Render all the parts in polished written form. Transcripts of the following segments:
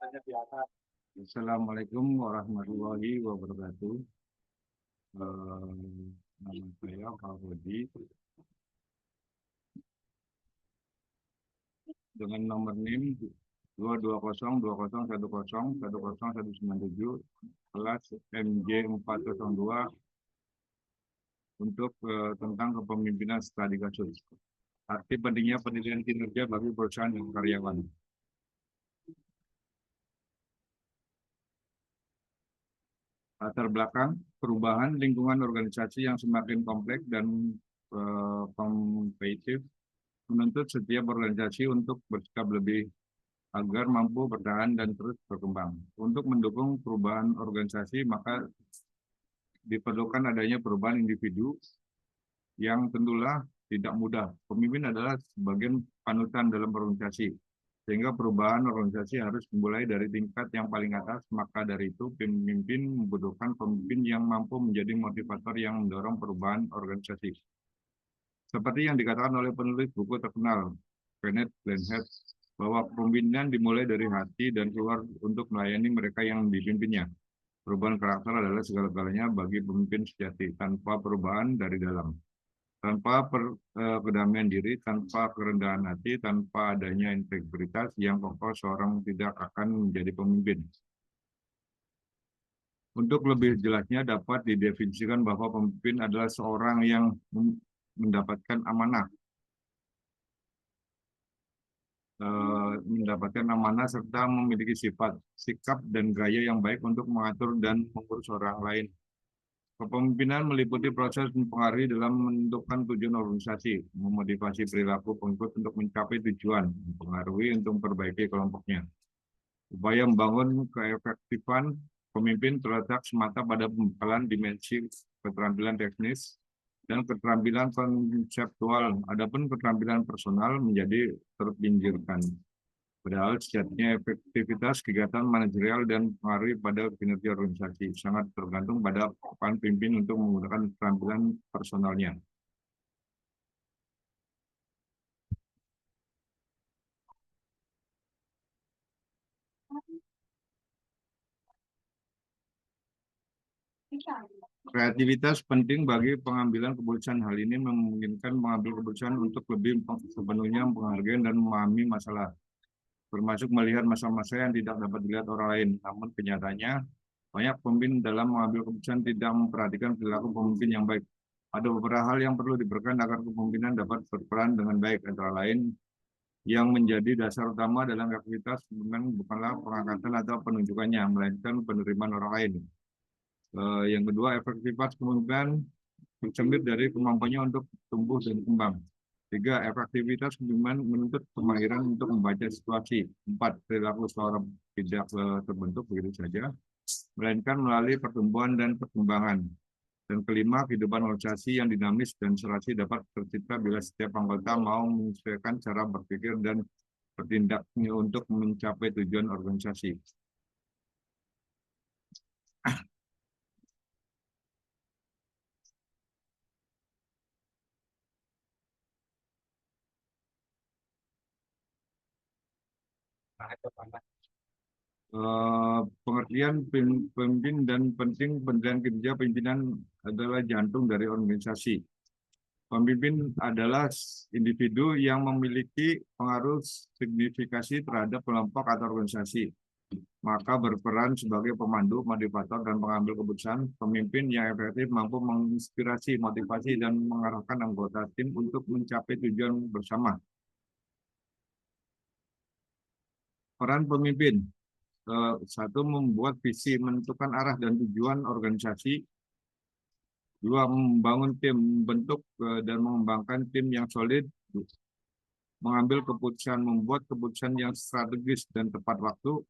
Assalamualaikum warahmatullahi wabarakatuh. Nama saya Pak Budi dengan nomor NIM 2202010101997 kelas MJ402 untuk tentang kepemimpinan studi kasus. Arti pentingnya penilaian kinerja bagi perusahaan dan karyawan. Latar belakang perubahan lingkungan organisasi yang semakin kompleks dan kompetitif menuntut setiap organisasi untuk bersikap lebih agar mampu bertahan dan terus berkembang. Untuk mendukung perubahan organisasi, maka diperlukan adanya perubahan individu yang tentulah tidak mudah. Pemimpin adalah sebagian panutan dalam organisasi, sehingga perubahan organisasi harus dimulai dari tingkat yang paling atas. Maka dari itu, pemimpin membutuhkan pemimpin yang mampu menjadi motivator yang mendorong perubahan organisasi. Seperti yang dikatakan oleh penulis buku terkenal, Kenneth Blanchard, bahwa kepemimpinan dimulai dari hati dan keluar untuk melayani mereka yang dipimpinnya. Perubahan karakter adalah segala-galanya bagi pemimpin sejati. Tanpa perubahan dari dalam, tanpa kedamaian diri, tanpa kerendahan hati, tanpa adanya integritas yang kokoh, seorang tidak akan menjadi pemimpin. Untuk lebih jelasnya dapat didefinisikan bahwa pemimpin adalah seorang yang mendapatkan amanah serta memiliki sifat, sikap, dan gaya yang baik untuk mengatur dan mengurus orang lain. Kepemimpinan meliputi proses mempengaruhi dalam menentukan tujuan organisasi, memotivasi perilaku pengikut untuk mencapai tujuan, mempengaruhi untuk memperbaiki kelompoknya. Upaya membangun keefektifan pemimpin terletak semata pada pembekalan dimensi keterampilan teknis dan keterampilan konseptual. Adapun keterampilan personal menjadi terpinggirkan. Padahal sejatinya efektivitas kegiatan manajerial dan pengaruh pada kinerja organisasi sangat tergantung pada peran pemimpin untuk menggunakan keterampilan personalnya. Kreativitas penting bagi pengambilan keputusan. Hal ini memungkinkan mengambil keputusan untuk lebih sepenuhnya menghargai dan memahami masalah, termasuk melihat masa-masa yang tidak dapat dilihat orang lain. Namun kenyataannya, banyak pemimpin dalam mengambil keputusan tidak memperhatikan perilaku pemimpin yang baik. Ada beberapa hal yang perlu diberikan agar kepemimpinan dapat berperan dengan baik, antara lain yang menjadi dasar utama dalam aktivitas pemimpinan bukanlah pengangkatan atau penunjukannya, melainkan penerimaan orang lain. Yang kedua, efektivitas kepemimpinan tercermin dari kemampuannya untuk tumbuh dan kembang. 3. Efektivitas kepemimpinan menuntut kemahiran untuk membaca situasi. 4. Perilaku seorang tidak terbentuk begitu saja, melainkan melalui pertumbuhan dan perkembangan. Dan kelima, kehidupan organisasi yang dinamis dan serasi dapat tercipta bila setiap anggota mau menyesuaikan cara berpikir dan bertindaknya untuk mencapai tujuan organisasi. Pengertian pemimpin dan penting penilaian kinerja pimpinan adalah jantung dari organisasi. Pemimpin adalah individu yang memiliki pengaruh signifikasi terhadap kelompok atau organisasi. Maka berperan sebagai pemandu, motivator, dan pengambil keputusan. Pemimpin yang efektif mampu menginspirasi, motivasi, dan mengarahkan anggota tim untuk mencapai tujuan bersama. Peran pemimpin. 1. Membuat visi, menentukan arah dan tujuan organisasi. 2. Membangun tim, membentuk dan mengembangkan tim yang solid. Mengambil keputusan, membuat keputusan yang strategis dan tepat waktu.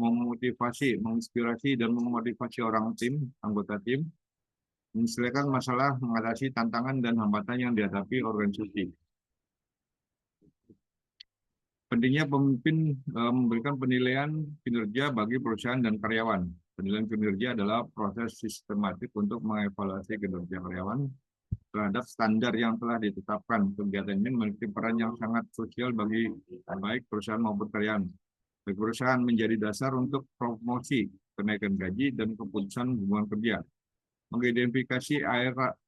Memotivasi, menginspirasi, dan memotivasi orang tim, anggota tim. Menyelesaikan masalah, mengatasi tantangan dan hambatan yang dihadapi organisasi. Pentingnya pemimpin memberikan penilaian kinerja bagi perusahaan dan karyawan. Penilaian kinerja adalah proses sistematik untuk mengevaluasi kinerja karyawan terhadap standar yang telah ditetapkan. Kegiatan ini memiliki peran yang sangat krusial bagi baik perusahaan maupun karyawan. bagi perusahaan menjadi dasar untuk promosi, kenaikan gaji, dan keputusan hubungan kerja. Mengidentifikasi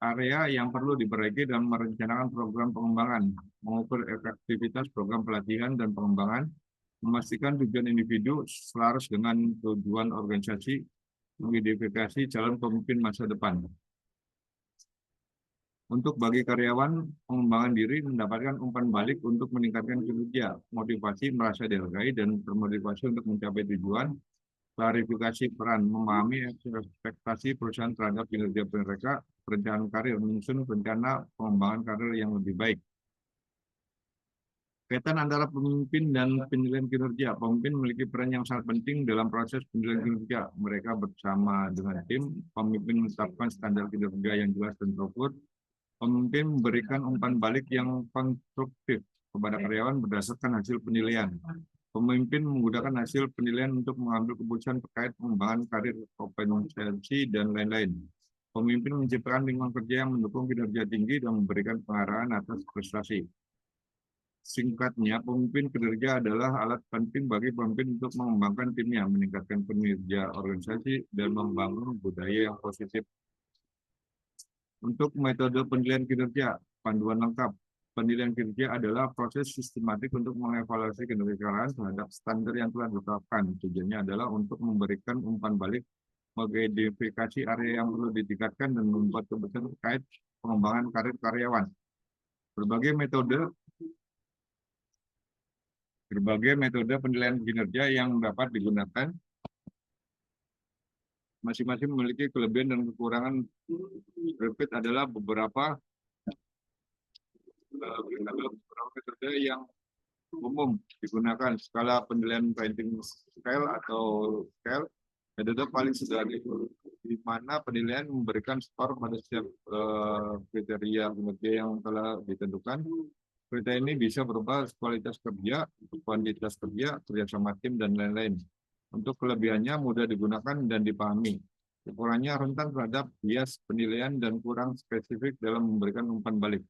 area yang perlu diperbaiki dan merencanakan program pengembangan, mengukur efektivitas program pelatihan dan pengembangan, memastikan tujuan individu selaras dengan tujuan organisasi, mengidentifikasi calon pemimpin masa depan. Untuk bagi karyawan, pengembangan diri mendapatkan umpan balik untuk meningkatkan kinerja, motivasi merasa dihargai dan termotivasi untuk mencapai tujuan, klarifikasi peran, memahami ekspektasi perusahaan terhadap kinerja mereka, perencanaan karir, menyusun rencana pengembangan karir yang lebih baik. Kaitan antara pemimpin dan penilaian kinerja. Pemimpin memiliki peran yang sangat penting dalam proses penilaian kinerja. Mereka bersama dengan tim, pemimpin menetapkan standar kinerja yang jelas dan terukur. Pemimpin memberikan umpan balik yang konstruktif kepada karyawan berdasarkan hasil penilaian. Pemimpin menggunakan hasil penilaian untuk mengambil keputusan terkait pengembangan karir, kompetensi, dan lain-lain. Pemimpin menciptakan lingkungan kerja yang mendukung kinerja tinggi dan memberikan pengarahan atas prestasi. Singkatnya, pemimpin kinerja adalah alat penting bagi pemimpin untuk mengembangkan timnya, meningkatkan kinerja organisasi, dan membangun budaya yang positif. Untuk metode penilaian kinerja, panduan lengkap. Penilaian kinerja adalah proses sistematik untuk mengevaluasi kinerja karyawan terhadap standar yang telah ditetapkan. Tujuannya adalah untuk memberikan umpan balik, mengidentifikasi area yang perlu ditingkatkan, dan membuat keputusan terkait pengembangan karir karyawan. Berbagai metode penilaian kinerja yang dapat digunakan masing-masing memiliki kelebihan dan kekurangan. Berikut adalah beberapa metode yang umum digunakan. Skala penilaian rating scale atau scale, metode paling sederhana di mana penilaian memberikan skor pada setiap kriteria kinerja yang telah ditentukan. Kriteria ini bisa berupa kualitas kerja, kuantitas kerja, kerjasama tim, dan lain-lain. Untuk kelebihannya mudah digunakan dan dipahami. Kekurangannya rentan terhadap bias penilaian dan kurang spesifik dalam memberikan umpan balik.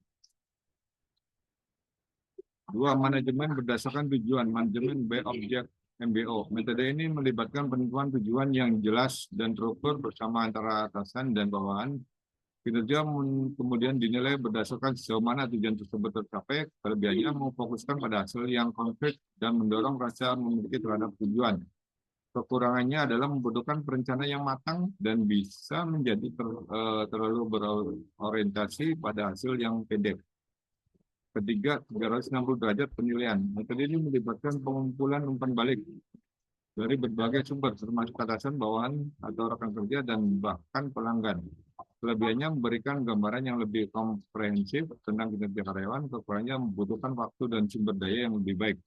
2. Manajemen berdasarkan tujuan, manajemen by object MBO. Metode ini melibatkan penentuan tujuan yang jelas dan terukur bersama antara atasan dan bawahan. Kinerja kemudian dinilai berdasarkan sejauh mana tujuan tersebut tercapai. Kelebihannya memfokuskan pada hasil yang konkret dan mendorong rasa memiliki terhadap tujuan. Kekurangannya adalah membutuhkan perencanaan yang matang dan bisa menjadi terlalu berorientasi pada hasil yang pendek. Ketiga, 360 derajat penilaian. Metode ini melibatkan pengumpulan umpan balik dari berbagai sumber, termasuk atasan, bawahan, atau rekan kerja, dan bahkan pelanggan. Kelebihannya memberikan gambaran yang lebih komprehensif tentang kinerja karyawan, kekurangannya membutuhkan waktu dan sumber daya yang lebih baik.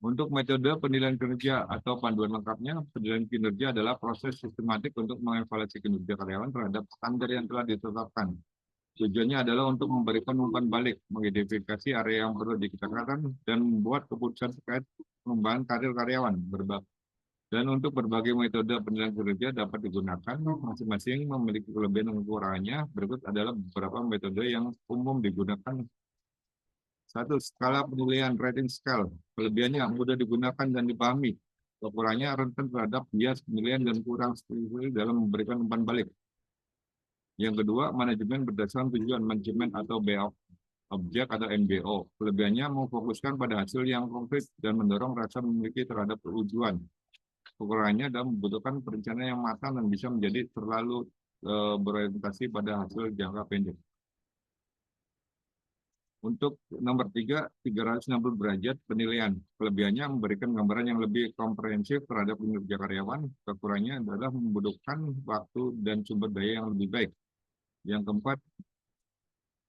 Untuk metode penilaian kinerja atau panduan lengkapnya, penilaian kinerja adalah proses sistematik untuk mengevaluasi kinerja karyawan terhadap standar yang telah ditetapkan. Tujuannya adalah untuk memberikan umpan balik, mengidentifikasi area yang perlu ditingkatkan, dan membuat keputusan terkait pengembangan karir karyawan. Dan untuk berbagai metode penilaian kinerja dapat digunakan, masing-masing memiliki kelebihan dan kekurangannya. Berikut adalah beberapa metode yang umum digunakan. 1. Skala penilaian rating scale. Kelebihannya mudah digunakan dan dipahami. Kekurangannya rentan terhadap bias penilaian dan kurang spesifik dalam memberikan umpan balik. Yang kedua, manajemen berdasarkan tujuan, manajemen atau objek atau MBO. Kelebihannya memfokuskan pada hasil yang konkret dan mendorong rasa memiliki terhadap tujuan. Kekurangannya adalah membutuhkan perencanaan yang matang dan bisa menjadi terlalu berorientasi pada hasil jangka pendek. Untuk nomor 3, 360 derajat penilaian. Kelebihannya memberikan gambaran yang lebih komprehensif terhadap kinerja karyawan. Kekurangannya adalah membutuhkan waktu dan sumber daya yang lebih baik. Yang keempat,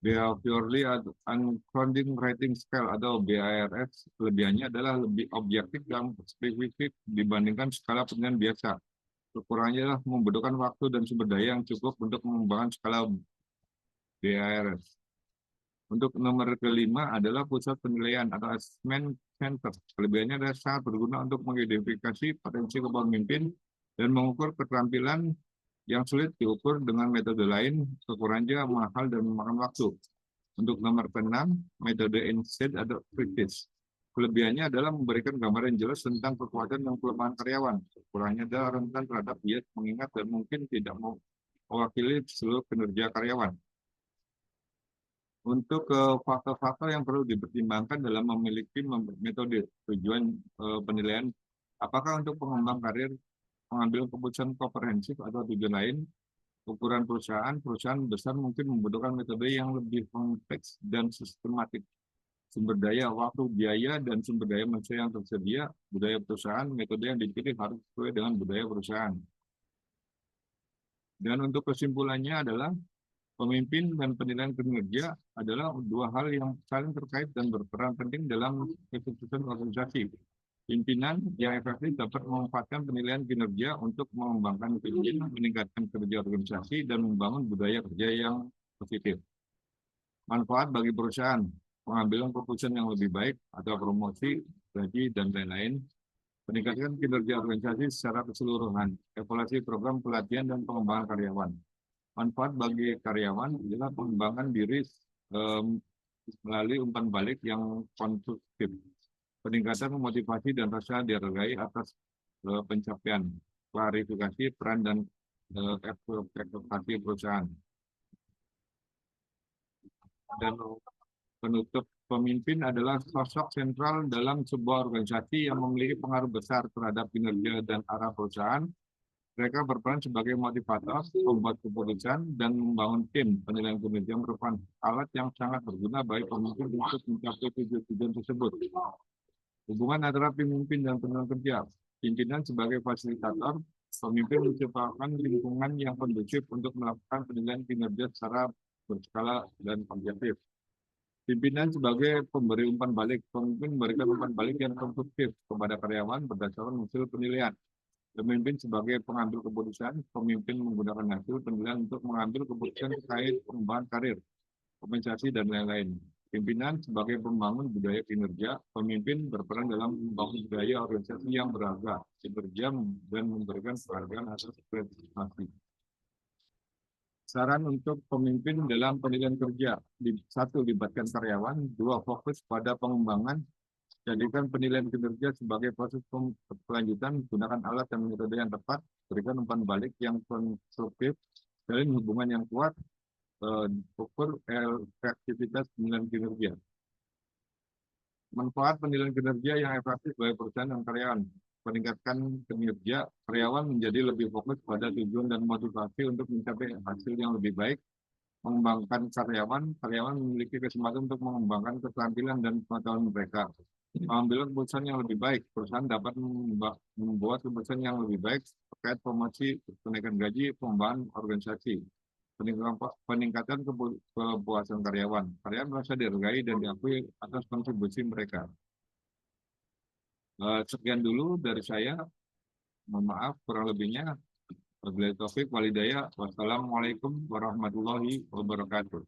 Behaviorally Unfounding Rating Scale atau BARS. Kelebihannya adalah lebih objektif dan spesifik dibandingkan skala penilaian biasa. Kekurangannya adalah membutuhkan waktu dan sumber daya yang cukup untuk mengembangkan skala BARS. Untuk nomor kelima adalah pusat penilaian atau assessment center. Kelebihannya adalah sangat berguna untuk mengidentifikasi potensi kepemimpin dan mengukur keterampilan yang sulit diukur dengan metode lain. Kekurangannya mahal dan memakan waktu. Untuk nomor keenam, metode insight atau practice. Kelebihannya adalah memberikan gambaran jelas tentang kekuatan dan kelemahan karyawan. Kurangnya adalah rentan terhadap bias mengingat dan mungkin tidak mewakili seluruh kinerja karyawan. Untuk faktor-faktor yang perlu dipertimbangkan dalam memiliki metode tujuan penilaian, apakah untuk pengembang karir, pengambil keputusan komprehensif atau tujuan lain, ukuran perusahaan besar mungkin membutuhkan metode yang lebih kompleks dan sistematik. Sumber daya, waktu, biaya, dan sumber daya manusia yang tersedia, budaya perusahaan, metode yang dipilih harus sesuai dengan budaya perusahaan. Dan untuk kesimpulannya adalah pemimpin dan penilaian kinerja adalah dua hal yang saling terkait dan berperan penting dalam kesuksesan organisasi. Pimpinan yang efektif dapat memanfaatkan penilaian kinerja untuk mengembangkan kinerja, meningkatkan kerja organisasi, dan membangun budaya kerja yang positif. Manfaat bagi perusahaan, pengambilan keputusan yang lebih baik atau promosi, gaji, dan lain-lain, meningkatkan kinerja organisasi secara keseluruhan, evaluasi program pelatihan dan pengembangan karyawan. Manfaat bagi karyawan adalah pengembangan diri melalui umpan balik yang konstruktif, peningkatan motivasi dan rasa dihargai atas pencapaian, klarifikasi peran dan ekspektasi perusahaan. Dan penutup, pemimpin adalah sosok sentral dalam sebuah organisasi yang memiliki pengaruh besar terhadap kinerja dan arah perusahaan. Mereka berperan sebagai motivator, pembuat keputusan, dan membangun tim. Penilaian kinerja merupakan alat yang sangat berguna bagi pemimpin untuk mencapai tujuan tersebut. Hubungan antara pemimpin dan penilaian kerja. Pimpinan sebagai fasilitator, pemimpin menciptakan lingkungan yang kondusif untuk melakukan penilaian kinerja secara berskala dan objektif. Pimpinan sebagai pemberi umpan balik, pemimpin memberikan umpan balik yang konstruktif kepada karyawan berdasarkan hasil penilaian. Pemimpin sebagai pengambil keputusan, pemimpin menggunakan hasil penilaian untuk mengambil keputusan terkait pengembangan karir, kompensasi, dan lain-lain. Pimpinan sebagai pembangun budaya kinerja, pemimpin berperan dalam membangun budaya organisasi yang berharga, kinerja, dan memberikan penghargaan atas prestasi. Saran untuk pemimpin dalam penilaian kerja. Satu, libatkan karyawan. Dua, fokus pada pengembangan. Jadikan penilaian kinerja sebagai proses kelanjutan. Gunakan alat dan metode yang tepat. Berikan umpan balik yang konstruktif. Jalin hubungan yang kuat. Ukur efektivitas penilaian kinerja. Manfaat penilaian kinerja yang efektif bagi perusahaan dan karyawan. Meningkatkan kinerja, karyawan menjadi lebih fokus pada tujuan dan motivasi untuk mencapai hasil yang lebih baik. Mengembangkan karyawan memiliki kesempatan untuk mengembangkan keterampilan dan pengetahuan mereka. Mengambil keputusan yang lebih baik, perusahaan dapat membuat keputusan yang lebih baik terkait promosi, kenaikan gaji, pengembangan organisasi. Peningkatan kepuasan karyawan. Karyawan merasa dihargai dan diakui atas kontribusi mereka. Sekian dulu dari saya. Mohon maaf kurang lebihnya. Wabillahi taufik walhidayah. Wassalamualaikum warahmatullahi wabarakatuh.